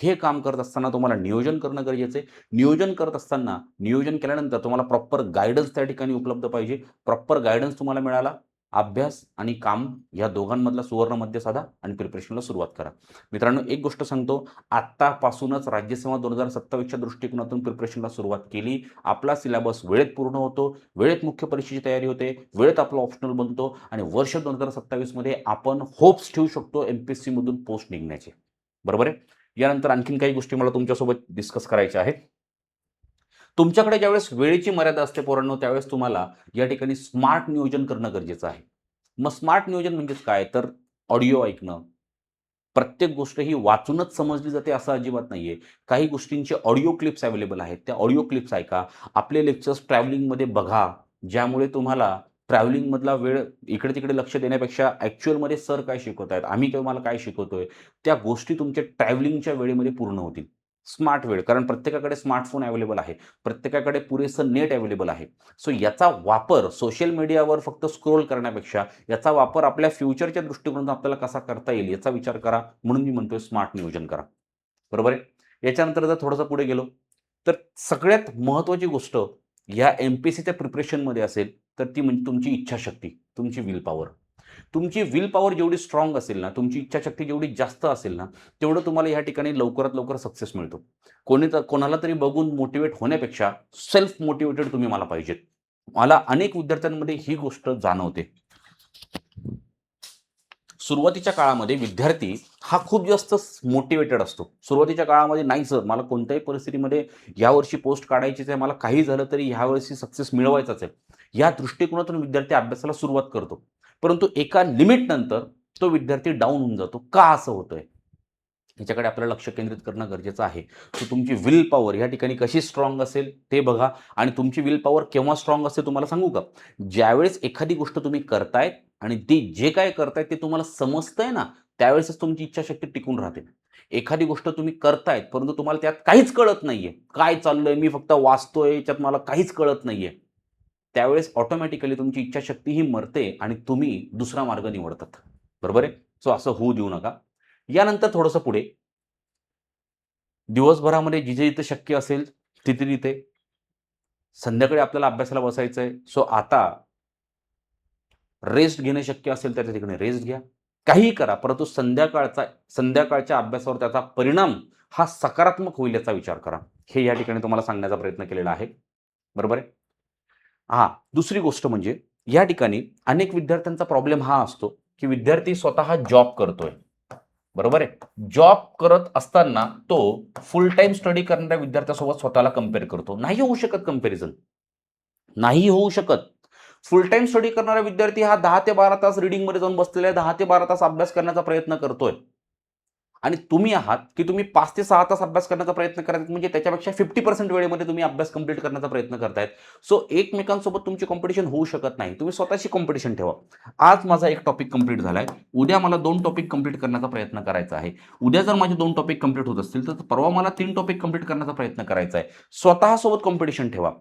Speaker 1: हे काम करत असताना तुम्हाला नियोजन करणं गरजेचं आहे. नियोजन करत असताना नियोजन केल्यानंतर तुम्हाला प्रॉपर गाईडन्स त्या ठिकाणी उपलब्ध पाहिजे. प्रॉपर गाईडन्स तुम्हाला मिळाला, अभ्यास आणि काम या दोघांमधला सुवर्ण मध्य साधा आणि प्रिपरेशनला सुरुवात करा. मित्रांनो, एक गोष्ट सांगतो, आत्तापासूनच राज्यसेवा 2027च्या दृष्टिकोनातून प्रिपरेशनला सुरुवात केली. आपला सिलेबस वेळेत पूर्ण होतो, वेळेत मुख्य परीक्षेची तयारी होते, वेळेत आपला ऑप्शनल बनतो आणि वर्ष 2027 मध्ये आपण होप्स ठेवू शकतो एमपीएससी मधून पोस्ट निघण्याचे. बरोबर आहे. यानंतर आणखीन काही गोष्टी मला तुमच्यासोबत डिस्कस करायच्या आहेत. तुमच्याकडे ज्यावेळेस वेळेची मर्यादा असते पोरांनो, त्यावेळेस तुम्हाला या ठिकाणी स्मार्ट नियोजन करणं गरजेचं आहे. मग स्मार्ट नियोजन म्हणजेच काय? तर ऑडिओ ऐकणं. प्रत्येक गोष्ट ही वाचूनच समजली जाते असं अजिबात नाहीये. काही गोष्टींचे ऑडिओ क्लिप्स अवेलेबल आहेत. त्या ऑडिओ क्लिप्स ऐका. आपले लेक्चर्स ट्रॅव्हलिंगमध्ये बघा. ज्यामुळे तुम्हाला ट्रॅव्हलिंगमधला वेळ इकडे-तिकडे लक्ष देण्यापेक्षा ॲक्चुअलमध्ये सर काय शिकवत आहेत, आम्ही तुम्हाला काय शिकवतोय, त्या गोष्टी तुमच्या ट्रॅव्हलिंगच्या वेळेमध्ये पूर्ण होतील. स्मार्ट वेळ, कारण प्रत्येकाकडे स्मार्टफोन अवेलेबल आहे. प्रत्येकाकडे पुरेसं नेट अवेलेबल आहे. सो याचा वापर सोशल मीडियावर फक्त स्क्रोल करण्यापेक्षा याचा वापर आपल्या फ्युचरच्या दृष्टिकोनातून आपल्याला कसा करता येईल याचा विचार करा. म्हणून मी म्हणतोय स्मार्ट नियोजन करा. बरोबर आहे. याच्यानंतर जर थोडंसं पुढे गेलो, तर सगळ्यात महत्त्वाची गोष्ट या एम-पी-एस-सीच्या प्रिपरेशनमध्ये असेल, तर ती म्हणजे तुमची इच्छाशक्ती, तुमची विल पॉवर. तुमची विल पॉवर जेवढी स्ट्राँग असेल ना, तुमची इच्छाशक्ती जेवढी जास्त असेल ना, तेवढं तुम्हाला या ठिकाणी लवकरात लवकर सक्सेस मिळतो. कोणाला तरी बघून मोटिव्हेट होण्यापेक्षा सेल्फ मोटिव्हेटेड तुम्ही मला पाहिजेत. मला अनेक विद्यार्थ्यांमध्ये ही गोष्ट जाणवते. सुरुवातीच्या काळामध्ये विद्यार्थी हा खूप जास्त मोटिव्हेटेड असतो. सुरुवातीच्या काळामध्ये नाही सर, मला कोणत्याही परिस्थितीमध्ये यावर्षी पोस्ट काढायचीच आहे. मला काही झालं तरी ह्यावर्षी सक्सेस मिळवायचाच आहे. या दृष्टिकोनातून विद्यार्थी अभ्यासाला सुरुवात करतो. परंतु एका लिमिटनंतर तो विद्यार्थी डाऊन होऊन जातो. का असं होतंय? ह्याच्याकडे आपल्याला लक्ष केंद्रित करणं गरजेचं आहे. सो तुमची विल पॉवर या ठिकाणी कशी स्ट्राँग असेल ते बघा आणि तुमची विल पॉवर केव्हा स्ट्राँग असते तुम्हाला सांगू का? ज्यावेळेस एखादी गोष्ट तुम्ही करताय आणि ती जे काही करताय ते तुम्हाला समजतंय ना, त्यावेळेसच तुमची इच्छाशक्ती टिकून राहते. एखादी गोष्ट तुम्ही करतायत, परंतु तुम्हाला त्यात काहीच कळत नाहीये. काय चाललंय? मी फक्त वाचतोय, याच्यात मला काहीच कळत नाहीये. त्यावेळेस ऑटोमॅटिकली तुमची इच्छाशक्ती ही मरते आणि तुम्ही दुसरा मार्ग निवडतात. बरोबर आहे? सो असं होऊ देऊ नका. यानंतर थोडंसं पुढे दिवसभरामध्ये जिथे-जिथे शक्य असेल तिथे-तिथे संध्याकाळी आपल्याला अभ्यासाला बसायचंय. सो आता रेस्ट घेणे शक्य असेल तर त्या ठिकाणी रेस्ट घ्या. काहीही करा, परंतु संध्याकाळच्या अभ्यासावर त्याचा परिणाम हा सकारात्मक होईल याचा विचार करा. हे या ठिकाणी तुम्हाला सांगण्याचा प्रयत्न केलेला आहे. बरोबर आहे? हां, दुसरी गोष्ट म्हणजे या ठिकाणी अनेक विद्यार्थ्यांचा प्रॉब्लेम हा असतो, की विद्यार्थी स्वतः जॉब करतोय. बरोबर आहे. जॉब करत असताना तो फुल टाईम स्टडी करणाऱ्या विद्यार्थ्यासोबत स्वतःला कंपेअर करतो. नाही होऊ शकत कंपॅरिझन. नाही होऊ शकत. फुल टाईम स्टडी करणारा विद्यार्थी हा 10 ते 12 तास रीडिंगमध्ये जाऊन बसलेला आहे. 10 ते 12 तास अभ्यास करण्याचा प्रयत्न करतोय. आणि तुम्ही आहात, की तुम्ही 5 ते 6 तास अभ्यास करण्याचा प्रयत्न करत म्हणजे त्याच्यापेक्षा 50% वेळेमध्ये तुम्ही अभ्यास कंप्लीट करण्याचा प्रयत्न करतायत. सो एकमेकांसोबत तुमची कॉम्पिटिशन होऊ शकत नाही. तुम्ही स्वतःची कॉम्पिटिशन ठेवा. आज माझा एक टॉपिक कंप्लीट झालाय. उद्या मला 2 टॉपिक कंप्लीट करण्याचा प्रयत्न करायचा आहे. उद्या जर माझे 2 टॉपिक कंप्लीट होत असतील, तर परवा मला 3 टॉपिक कंप्लीट करण्याचा प्रयत्न करायचा आहे. स्वतःसोबत कॉम्पिटिशन ठेवा.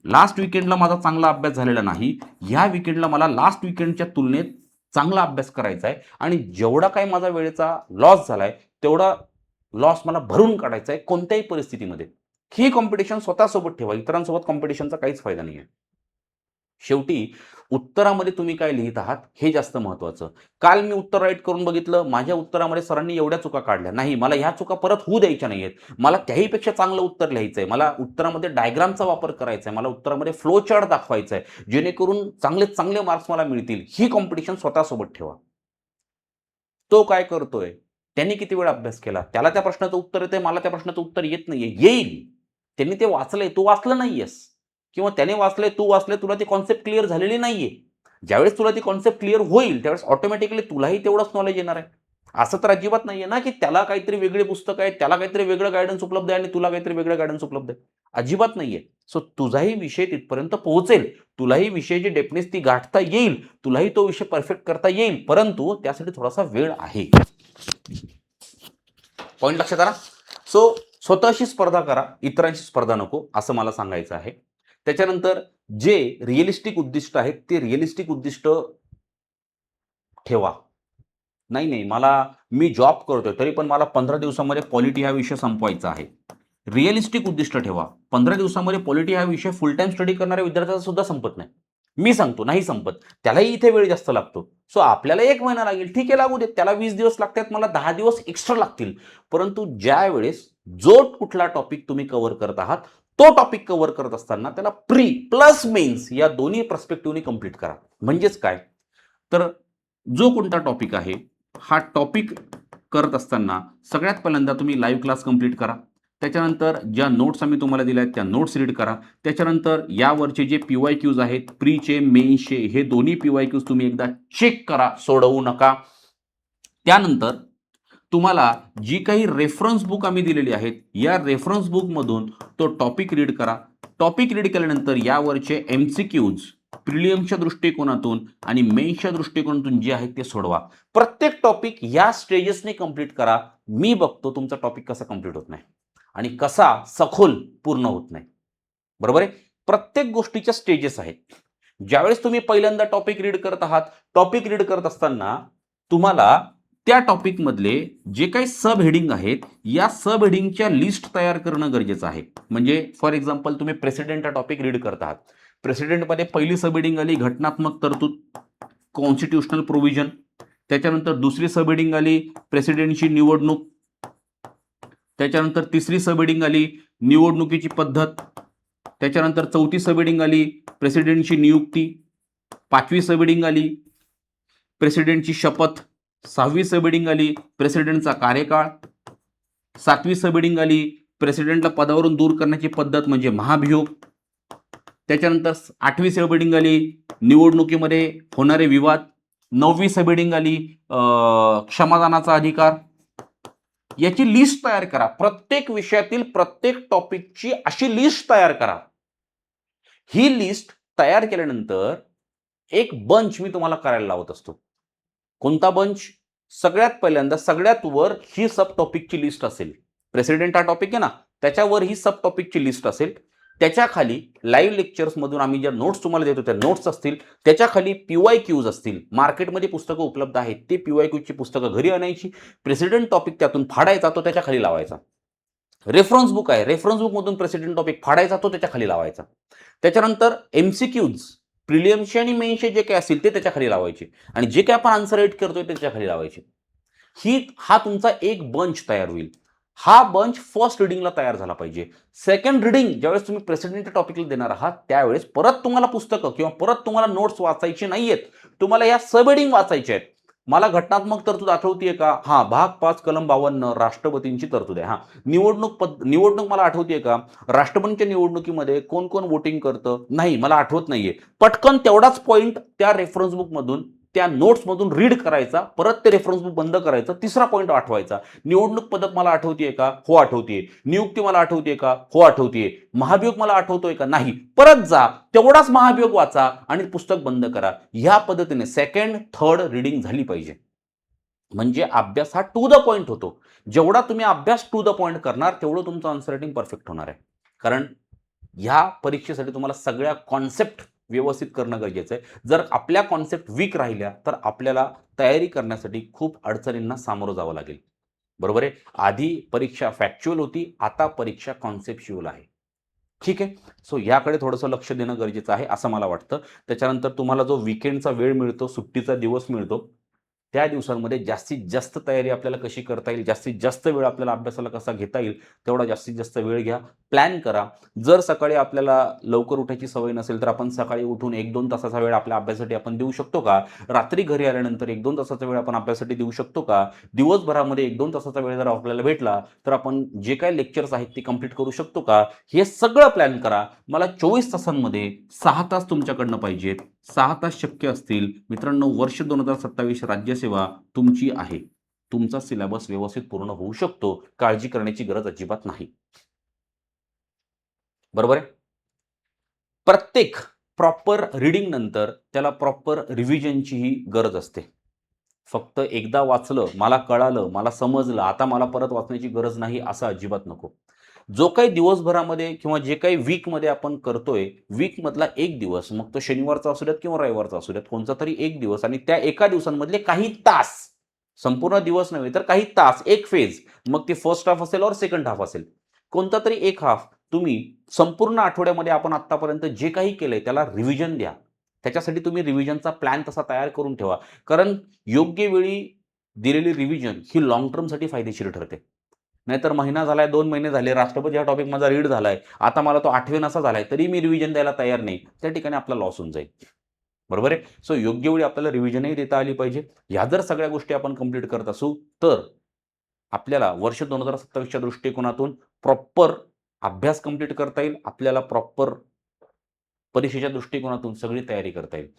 Speaker 1: लास्ट वीकेंडला माझा चांगला अभ्यास झालेला नाही. ह्या वीकेंडला मला लास्ट वीकेंडच्या तुलनेत चांगला अभ्यास करायचा आहे आणि जेवढा काही माझा वेळेचा लॉस झालाय, तेवढा लॉस मला भरून काढायचा आहे कोणत्याही परिस्थितीमध्ये. ही कॉम्पिटिशन स्वतःसोबत ठेवा. इतरांसोबत कॉम्पिटिशनचा काहीच फायदा नाहीये. शेवटी उत्तरामध्ये तुम्ही काय लिहीत आहात हे जास्त महत्त्वाचं. काल मी उत्तर राईट करून बघितलं, माझ्या उत्तरामध्ये सरांनी एवढ्या चुका काढल्या. नाही, मला ह्या चुका परत होऊ द्यायच्या नाहीयेत. मला त्याहीपेक्षा चांगलं उत्तर लिहायचंय. मला उत्तरामध्ये डायग्रामचा वापर करायचा आहे. मला उत्तरामध्ये फ्लो चार्ट दाखवायचा आहे. जेणेकरून चांगलेत चांगले मार्क्स मला मिळतील. ही कॉम्पिटिशन स्वतःसोबत ठेवा. तो काय करतोय? त्यांनी किती वेळ अभ्यास केला? त्याला त्या प्रश्नाचं उत्तर येतंय, मला त्या प्रश्नाचं उत्तर येत नाहीये. येईल. त्यांनी ते वाचलंय, तू वाचलं नाहीयेस किंवा त्याने वाचलंय, तू वाचलंय, तुला ती कन्सेप्ट क्लिअर झालेली नाहीये. ज्यावेळेस तुला ती कन्सेप्ट क्लिअर होईल, त्यावेळेस ऑटोमॅटिकली तुलाही तेवढंच नॉलेज येणार आहे. असं तर अजिबात नाहीये ना, की त्याला काहीतरी वेगळी पुस्तकं आहेत, त्याला काहीतरी वेगळं गाईडन्स उपलब्ध आहे आणि तुला काहीतरी वेगळं गाईडन्स उपलब्ध आहे. अजिबात नाहीये. सो तुझाही विषय तिथपर्यंत पोहोचेल. तुलाही विषयाची डेप्थनेस ती गाठता येईल. तुलाही तो विषय परफेक्ट करता येईल. परंतु त्यासाठी थोडासा वेळ आहे. पॉइंट लक्षात आला? सो स्वतःशी स्पर्धा करा, इतरांशी स्पर्धा नको, असं मला सांगायचं आहे. त्याच्यानंतर जे रिअलिस्टिक उद्दिष्ट आहेत, ते रिअलिस्टिक उद्दिष्ट ठेवा. नाही नाही, मी जॉब करतोय तरी पण मला 15 दिवसामध्ये पॉलिटी हा विषय संपवायचा आहे. रिअलिस्टिक उद्दिष्ट ठेवा. 15 दिवसामध्ये पॉलिटी हा विषय फुल टाईम स्टडी करणाऱ्या विद्यार्थ्याचा सुद्धा संपत नाही. मी सांगतो नाही संपत. त्यालाही इथे वेळ जास्त लागतो. सो आपल्याला 1 महिना लागेल. ठीक आहे, लागू देत. त्याला 20 दिवस लागतात, मला 10 दिवस एक्स्ट्रा लागतील. परंतु ज्यावेळेस जो कुठला टॉपिक तुम्ही कव्हर करत आहात, तो टॉपिक कव्हर करत असताना त्याला प्री प्लस मेन्स या दोन्ही पर्स्पेक्टिव्हनी कंप्लीट करा. म्हणजेच काय? तर जो कोणता टॉपिक आहे, हा टॉपिक करत असताना सगळ्यात पहिल्यांदा तुम्ही लाईव्ह क्लास कंप्लीट करा. त्याच्यानंतर ज्या नोट्स आम्ही तुम्हाला दिल्या आहेत त्या नोट्स रीड करा. त्याच्यानंतर यावरचे जे PYQs आहेत, प्रीचे, मेन्सचे, हे दोन्ही PYQs तुम्ही एकदा चेक करा, सोडवू नका. त्यानंतर तुम्हाला जी काही रेफरन्स बुक आम्ही दिलेली आहेत, या रेफरन्स बुकमधून तो टॉपिक रीड करा. टॉपिक रीड केल्यानंतर यावरचे MCQs प्रिलियमच्या दृष्टिकोनातून आणि मेन्सच्या दृष्टिकोनातून जे आहेत ते सोडवा. प्रत्येक टॉपिक या स्टेजेसने कंप्लीट करा. मी बघतो तुमचा टॉपिक कसा कंप्लीट होत नाही आणि कसा सखोल पूर्ण होत नाही. बरोबर आहे? प्रत्येक गोष्टीच्या स्टेजेस आहेत. ज्यावेळेस तुम्ही पहिल्यांदा टॉपिक रीड करत आहात, टॉपिक रीड करत असताना तुम्हाला त्या टॉपिक मधले जे काही सब हेडिंग आहेत, या सब हेडिंगच्या लिस्ट तयार करणं गरजेचं आहे. म्हणजे फॉर एक्झाम्पल तुम्ही प्रेसिडेंट हा टॉपिक रीड करत आहात. प्रेसिडेंटमध्ये पहिली सब हेडिंग आली घटनात्मक तरतूद, कॉन्स्टिट्यूशनल प्रोव्हिजन. त्याच्यानंतर दुसरी सब हेडिंग आली प्रेसिडेंटची निवडणूक. त्याच्यानंतर तिसरी सब हेडिंग आली निवडणुकीची पद्धत. त्याच्यानंतर चौथी सब हेडिंग आली प्रेसिडेंटची नियुक्ती. पाचवी सब हेडिंग आली प्रेसिडेंटची शपथ. सहावी सब हेडिंग आली प्रेसिडेंटचा कार्यकाळ. सातवी सब हेडिंग आली प्रेसिडेंटला पदावरून दूर करण्याची पद्धत म्हणजे महाभियोग. त्याच्यानंतर आठवी सब हेडिंग आली निवडणुकीमध्ये होणारे विवाद. नववी सब हेडिंग आली क्षमादानाचा अधिकार. याची लिस्ट तयार करा. प्रत्येक विषयातील प्रत्येक टॉपिकची अशी लिस्ट तयार करा. ही लिस्ट तयार केल्यानंतर एक बंच मी तुम्हाला करायला लावत असतो. कोणता बंच? सगळ्यात पहिल्यांदा सगळ्यात वर ही सब टॉपिकची लिस्ट असेल. प्रेसिडेंट हा टॉपिक आहे ना, त्याच्यावर ही सब टॉपिकची लिस्ट असेल. त्याच्या खाली लाईव्ह लेक्चर्स मधून आम्ही ज्या नोट्स तुम्हाला देतो त्या नोट्स असतील. त्याच्या खाली PYQs असतील. मार्केटमध्ये पुस्तकं उपलब्ध आहेत, ते PYQची पुस्तकं घरी आणायची. प्रेसिडेंट टॉपिक त्यातून फाडायचा, तो त्याच्या खाली लावायचा. रेफरन्स बुक आहे, रेफरन्स बुक मधून प्रेसिडेंट टॉपिक फाडायचा, तो त्याच्या खाली लावायचा. त्याच्यानंतर MCQs प्रिलियमचे आणि मेन्सचे जे काही असतील ते त्याच्या खाली लावायचे आणि जे काही आपण आन्सर राईट करतोय त्याच्या खाली लावायचे. हा तुमचा एक बंच तयार होईल. हा बंच फर्स्ट रिडिंगला तयार झाला पाहिजे. सेकंड रिडिंग ज्यावेळेस तुम्ही प्रेसिडेंट टॉपिकला देणार आहात त्यावेळेस परत तुम्हाला पुस्तकं किंवा परत तुम्हाला नोट्स वाचायची नाहीयेत. तुम्हाला या सब हेडिंग वाचायच्या आहेत. मला घटनात्मक तरतूद आठवतीये का? हा, भाग 5 कलम 52 राष्ट्रपतींची तरतूद आहे. हा, निवडणूक मला आठवतीये का? राष्ट्रपतींच्या निवडणुकीमध्ये कोण कोण वोटिंग करतं? नाही, मला आठवत नाहीये. पटकन तेवढाच पॉईंट त्या रेफरन्स बुक मधून त्या नोट्स मधून रीड करायचा, परत ते रेफरन्स बुक बंद करायचं, तिसरा पॉईंट आठवायचा. निवडणूक पद्धत मला आठवतीये का? हो आठवतीये. नियुक्ती मला आठवतीये का? हो आठवतीये. महाभियोग मला आठवतोय का? नाही. परत जा, तेवढाच महाभियोग वाचा आणि पुस्तक बंद करा. ह्या पद्धतीने सेकंड थर्ड रीडिंग झाली पाहिजे. म्हणजे अभ्यास हा टू द पॉइंट होतो. जेवढा तुम्ही अभ्यास टू द पॉइंट करणार तेवढं तुमचं आन्सर रायटिंग परफेक्ट होणार आहे. कारण ह्या परीक्षेसाठी तुम्हाला सगळ्या कॉन्सेप्ट व्यवस्थित करणं गरजेचं आहे. जर आपल्या कॉन्सेप्ट वीक राहिल्या तर आपल्याला तयारी करण्यासाठी खूप अडचणींना सामोरं जावं लागेल. बरोबर आहे? आधी परीक्षा फॅक्च्युअल होती, आता परीक्षा कॉन्सेप्च्युअल आहे. ठीक आहे? सो याकडे थोडंसं लक्ष देणं गरजेचं आहे असं मला वाटतं. त्याच्यानंतर तुम्हाला जो वीकेंडचा वेळ मिळतो, सुट्टीचा दिवस मिळतो, त्या दिवसांमध्ये जास्तीत जास्त तयारी आपल्याला कशी करता येईल, जास्तीत जास्त वेळ आपल्याला अभ्यासाला कसा घेता येईल, तेवढा जास्तीत जास्त वेळ घ्या. प्लॅन करा. जर सकाळी आपल्याला लवकर उठायची सवय नसेल तर आपण सकाळी उठून 1-2 तासाचा वेळ आपल्या अभ्यासासाठी आपण देऊ शकतो का? रात्री घरी आल्यानंतर 1-2 तासाचा वेळ आपण अभ्यासासाठी देऊ शकतो का? दिवसभरामध्ये 1-2 तासाचा वेळ जर आपल्याला भेटला तर आपण जे काही लेक्चर्स आहेत ते कंप्लीट करू शकतो का? हे सगळं प्लॅन करा. मला 24 तासांमध्ये 6 तास तुमच्याकडनं पाहिजेत. 6 तास शक्य असतील मित्रांनो, वर्ष 2027 राज्यसेवा तुमची आहे. तुमचा सिलेबस व्यवस्थित पूर्ण होऊ शकतो. काळजी करण्याची गरज अजिबात नाही. बरोबर आहे? प्रत्येक प्रॉपर रीडिंग नंतर त्याला प्रॉपर रिव्हिजनचीही गरज असते. फक्त एकदा वाचलं, मला कळालं, मला समजलं, आता मला परत वाचण्याची गरज नाही असं अजिबात नको. जो काही दिवसभरामध्ये किंवा जे काही वीकमध्ये आपण करतोय, वीकमधला एक दिवस, मग तो शनिवारचा असू द्यात किंवा रविवारचा असू द्यात, कोणता तरी एक दिवस आणि त्या एका दिवसांमधले काही तास संपूर्ण दिवस नव्हे तर काही तास, एक फेज, मग ती फर्स्ट हाल्फ असेल और सेकंड हाल्फ असेल. कोणता तरी एक हाल्फ तुम्ही संपूर्ण आठवड्यामध्ये आपण आत्तापर्यंत जे काही केलंय त्याला रिव्हिजन द्या. त्याच्यासाठी तुम्ही रिव्हिजनचा प्लॅन तसा तयार करून ठेवा. कारण योग्य वेळी दिलेली रिव्हिजन ही लाँग टर्मसाठी फायदेशीर ठरते. नाहीतर महिना झालाय, 2 महिने झाले, राष्ट्रपती हा टॉपिक माझा रीड झालाय. आता मला तो आठवेनासा झालाय, तरी मी रिव्हिजन द्यायला तयार नाही. त्या ठिकाणी आपला लॉस होऊन जाईल. बरोबर आहे? सो योग्य वेळी आपल्याला रिव्हिजनही देता आली पाहिजे. ह्या जर सगळ्या गोष्टी आपण कंप्लीट करत असू, तर आपल्याला वर्ष 2027च्या दृष्टिकोनातून प्रॉपर अभ्यास कंप्लीट करता येईल. आपल्याला प्रॉपर परीक्षेच्या दृष्टिकोनातून सगळी तयारी करता येईल.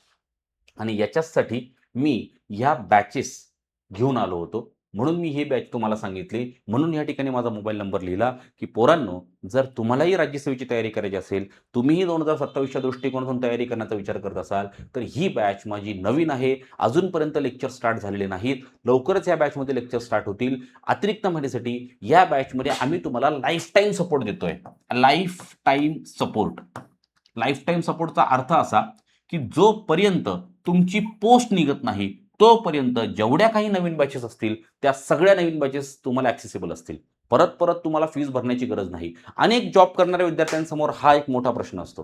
Speaker 1: आणि याच्याचसाठी मी ह्या बॅचेस घेऊन आलो होतो. म्हणून मी ही बॅच तुम्हाला सांगितली. म्हणून या ठिकाणी माझा मोबाईल नंबर लिहिला, की पोरांनो, जर तुम्हालाही राज्यसेवेची तयारी करायची असेल, तुम्हीही 2027च्या दृष्टिकोनातून तयारी करण्याचा विचार करत असाल, तर ही बॅच माझी नवीन आहे. अजूनपर्यंत लेक्चर स्टार्ट झालेले नाहीत. लवकरच या बॅचमध्ये लेक्चर स्टार्ट होतील. अतिरिक्त माहितीसाठी या बॅचमध्ये आम्ही तुम्हाला लाईफटाईम सपोर्ट देतोय. Lifetime support. लाईफटाईम सपोर्टचा अर्थ असा, की जोपर्यंत तुमची पोस्ट निघत नाही, तोपर्यंत जेवढ्या काही नवीन बॅचेस असतील, त्या सगळ्या नवीन बॅचेस तुम्हाला ॲक्सेसिबल असतील. परत-परत तुम्हाला फीस भरण्याची गरज नाही. अनेक जॉब करणाऱ्या विद्यार्थ्यांसमोर हा एक मोठा प्रश्न असतो,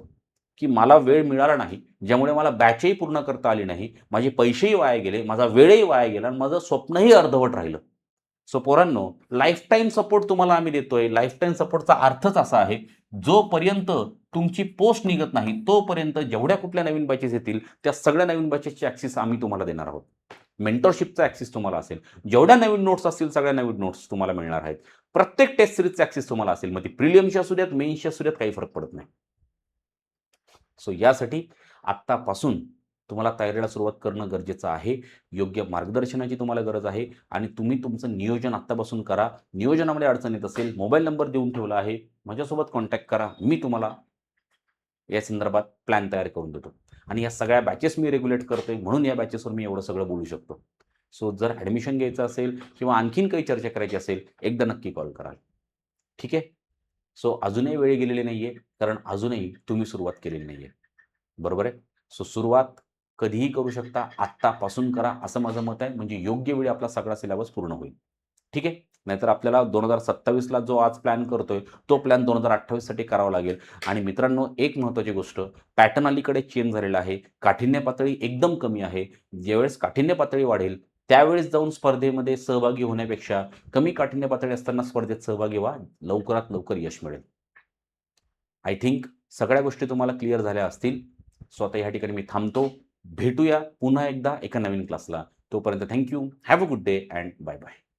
Speaker 1: की मला वेळ मिळाला नाही, ज्यामुळे मला बॅचही पूर्ण करता आली नाही, माझे पैसेही वाया गेले, माझा वेळही वाया गेला आणि माझं स्वप्नही अर्धवट राहिलं. सो पोरांनो, लाईफटाईम सपोर्ट तुम्हाला आम्ही देतोय. लाईफटाईम सपोर्टचा अर्थच असा आहे, जोपर्यंत तुमची पोस्ट निघत नाही, तोपर्यंत जेवढ्या कुठल्या नवीन बॅचेस येतील, त्या सगळ्या नवीन बॅचेसची ॲक्सेस आम्ही तुम्हाला देणार आहोत. मेंटरशिपचा ॲक्सेस तुम्हाला असेल. जेवढ्या नवीन नोट्स असतील, सगळ्या नवीन नोट्स तुम्हाला मिळणार आहेत. प्रत्येक टेस्ट सीरीजचा ॲक्सेस तुम्हाला असेल. मग ती प्रिलिम्सची असू द्यात, मेन्सची असू द्यात, काही फरक पडत नाही. सो यासाठी आत्तापासून तुम्हाला तयारीला सुरुवात करणं गरजेचं आहे. योग्य मार्गदर्शनाची तुम्हाला गरज आहे आणि तुम्ही तुमचं नियोजन आत्तापासून करा. नियोजनामध्ये अडचण येत असेल, मोबाईल नंबर देऊन ठेवला आहे. माझ्यासोबत कॉन्टॅक्ट करा. मी तुम्हाला या संदर्भात प्लॅन तयार करून देतो. आणि या सगळ्या बॅचेस मी रेग्युलेट करतोय म्हणून या बॅचेसवर मी एवढं सगळं बोलू शकतो. सो जर ॲडमिशन घ्यायचं असेल किंवा आणखीन काही चर्चा करायची असेल, एकदा नक्की कॉल कराल. ठीक आहे? सो अजूनही वेळ गेलेली नाहीये, कारण अजूनही तुम्ही सुरुवात केलेली नाहीये. बरोबर आहे? सो सुरुवात कधीही करू शकता. आत्तापासून करा असं माझं मत आहे. म्हणजे योग्य वेळी आपला सगळा सिलेबस पूर्ण होईल. ठीक आहे? नाहीतर आपल्याला 2027ला जो आज प्लॅन करतोय, तो प्लॅन 2028 साठी करावा लागेल. आणि मित्रांनो, एक महत्त्वाची गोष्ट, पॅटर्न अलीकडे चेंज झालेला आहे. काठिण्य पातळी एकदम कमी आहे. ज्यावेळेस काठिण्य पातळी वाढेल, त्यावेळेस जाऊन स्पर्धेमध्ये सहभागी होण्यापेक्षा कमी काठिण्य पातळी असताना स्पर्धेत सहभागी व्हा. लवकरात लवकर यश मिळेल. आय थिंक सगळ्या गोष्टी तुम्हाला क्लिअर झाल्या असतील. सो आता ह्या ठिकाणी मी थांबतो. भेटूया पुन्हा एकदा एका नवीन क्लासला. तोपर्यंत thank you. Have a good day and bye bye.